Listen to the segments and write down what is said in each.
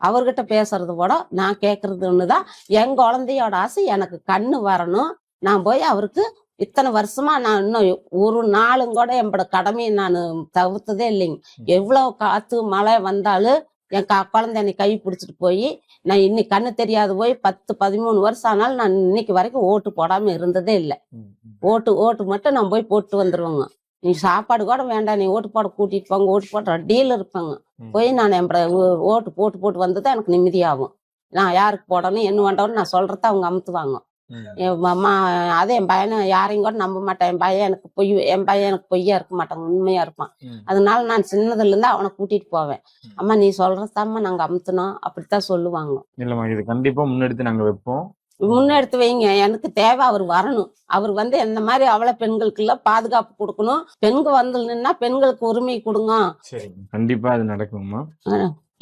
அவர்கிட்ட பேசுறது கூட நான் கேட்கறது ஒண்ணுதான். என் குழந்தையோட ஆசை எனக்கு கண்ணு வரணும். நான் போய் அவருக்கு இத்தனை வருஷமா நான் இன்னும் ஒரு நாளும் கூட என்னோட கடமையை நான் தவிர்த்ததே இல்லைங்க. எவ்வளவு காத்து மழை வந்தாலும் என் குழந்தை என்னை கை பிடிச்சிட்டு போய் நான் இன்னைக்கு கண்ணு தெரியாது போய் 10-13 வருஷம் ஆனாலும் நான் இன்னைக்கு வரைக்கும் ஓட்டு போடாம இருந்ததே இல்லை. ஓட்டு மட்டும் நான் போய் போட்டு வந்துருவேங்க. நீ சாப்பாடு கூட வேண்டாம், நீ ஓட்டு போட கூட்டிட்டு போங்க, ஓட்டு போட ரெடியில் இருப்பேங்க. போய் நான் ஓட்டு போட்டு வந்ததான் எனக்கு நிம்மதியாகும். நான் யாருக்கு போடணும் என்ன வேண்டோன்னு நான் சொல்றத அவங்க அமுத்துவாங்க. அம்மா அதே என் பையனை யாரையும் கூட நம்ப மாட்டேன். என் பையன் எனக்கு பொய்யா இருக்க மாட்டாங்க, உண்மையா இருப்பான். அதனால நான் சின்னதுல இருந்து அவனை கூட்டிட்டு போவேன். அம்மா நீ சொல்றதாம்மா நாங்க அமுத்தணும் அப்படித்தான் சொல்லுவாங்க. இல்லம்மா, இது கண்டிப்பா முன்னெடுத்து நாங்க வைப்போம். முன்னெடுத்து வைங்க. எனக்கு தேவை அவர் வரணும். அவர் வந்து இந்த மாதிரி அவளை பெண்களுக்கு எல்லாம் பாதுகாப்பு கொடுக்கணும். பெண்கள் வந்து நின்னா பெண்களுக்கு உரிமை கொடுங்க. சரி, கண்டிப்பா அது நடக்கும்மா.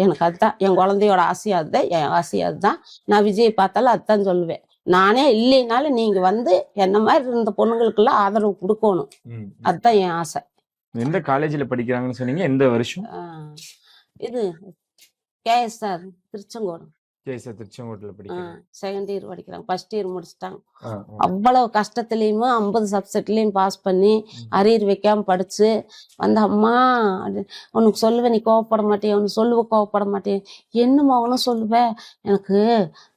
எனக்கு அதுதான் என் குழந்தையோட ஆசையா அதுதான், என் ஆசையா அதுதான். நான் விஜய் பார்த்தாலும் அதுதான் சொல்லுவேன். நானே இல்லைனாலும் நீங்க வந்து என்ன மாதிரி இருந்த பொண்ணுங்களுக்கு எல்லாம் ஆதரவு கொடுக்கணும். அதுதான் என் ஆசை. எந்த காலேஜ்ல படிக்கிறாங்கன்னு சொன்னீங்க? எந்த வருஷம்? இது KSR திருச்செங்கோடு. திருச்செங்கோட்டுல படிக்கிறாங்க. செகண்ட் இயர் படிக்கிறாங்க. ஃபர்ஸ்ட் இயர் முடிச்சிட்டாங்க. அவ்வளவு கஷ்டத்துலயுமே 50 சப்ஜெக்ட்லயும் பாஸ் பண்ணி அரியர் வைக்காம படிச்சு வந்த அம்மா உனக்கு சொல்லுவேன், நீ கோவப்பட மாட்டேன், உனக்கு சொல்லுவ கோவப்பட மாட்டேன், என்னமா அவனும் சொல்லுவேன். எனக்கு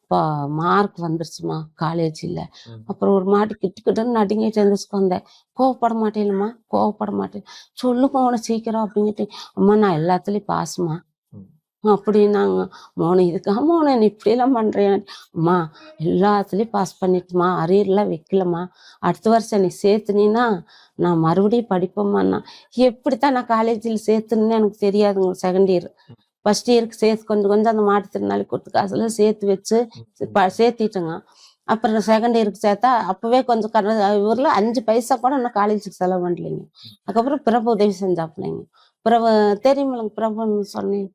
இப்போ மார்க் வந்துருச்சுமா காலேஜில். அப்புறம் ஒரு மாட்டு கிட்டுக்கிட்டுன்னு நடுங்கிட்டு எழுந்திரிச்சு வந்தேன். கோவப்பட மாட்டேன்லம்மா, கோவப்பட மாட்டேன், சொல்லுங்க உன சீக்கிரம் அப்படின்ட்டு. அம்மா நான் எல்லாத்துலேயும் பாஸ்மா அப்படின்னாங்க. மோனை இதுக்காக மோனை நீ இப்படியெல்லாம் பண்றேன். அம்மா எல்லாத்துலேயும் பாஸ் பண்ணிட்டுமா, அரியர்லாம் வைக்கலம்மா, அடுத்த வருஷம் நீ சேர்த்துனீன்னா நான் மறுபடியும் படிப்பேம்மாண்ணா. எப்படித்தான் நான் காலேஜில் சேர்த்துன்னு எனக்கு தெரியாதுங்க. செகண்ட் இயர் ஃபர்ஸ்ட் இயருக்கு சேர்த்து கொஞ்சம் அந்த மாற்றுத்திறனாளி கொடுத்து காசுல சேர்த்து வச்சு சேர்த்திட்டுங்க. அப்புறம் செகண்ட் இயருக்கு சேர்த்தா அப்பவே கொஞ்சம் ஊர்ல 5 பைசா கூட இன்னும் காலேஜுக்கு செலவு பண்ணலைங்க. அதுக்கப்புறம் பிரபு உதவி செஞ்சாப்பிள்ளைங்க. பிரபு தெரியுமில்லைங்க, பிரபுன்னு சொன்னேன்.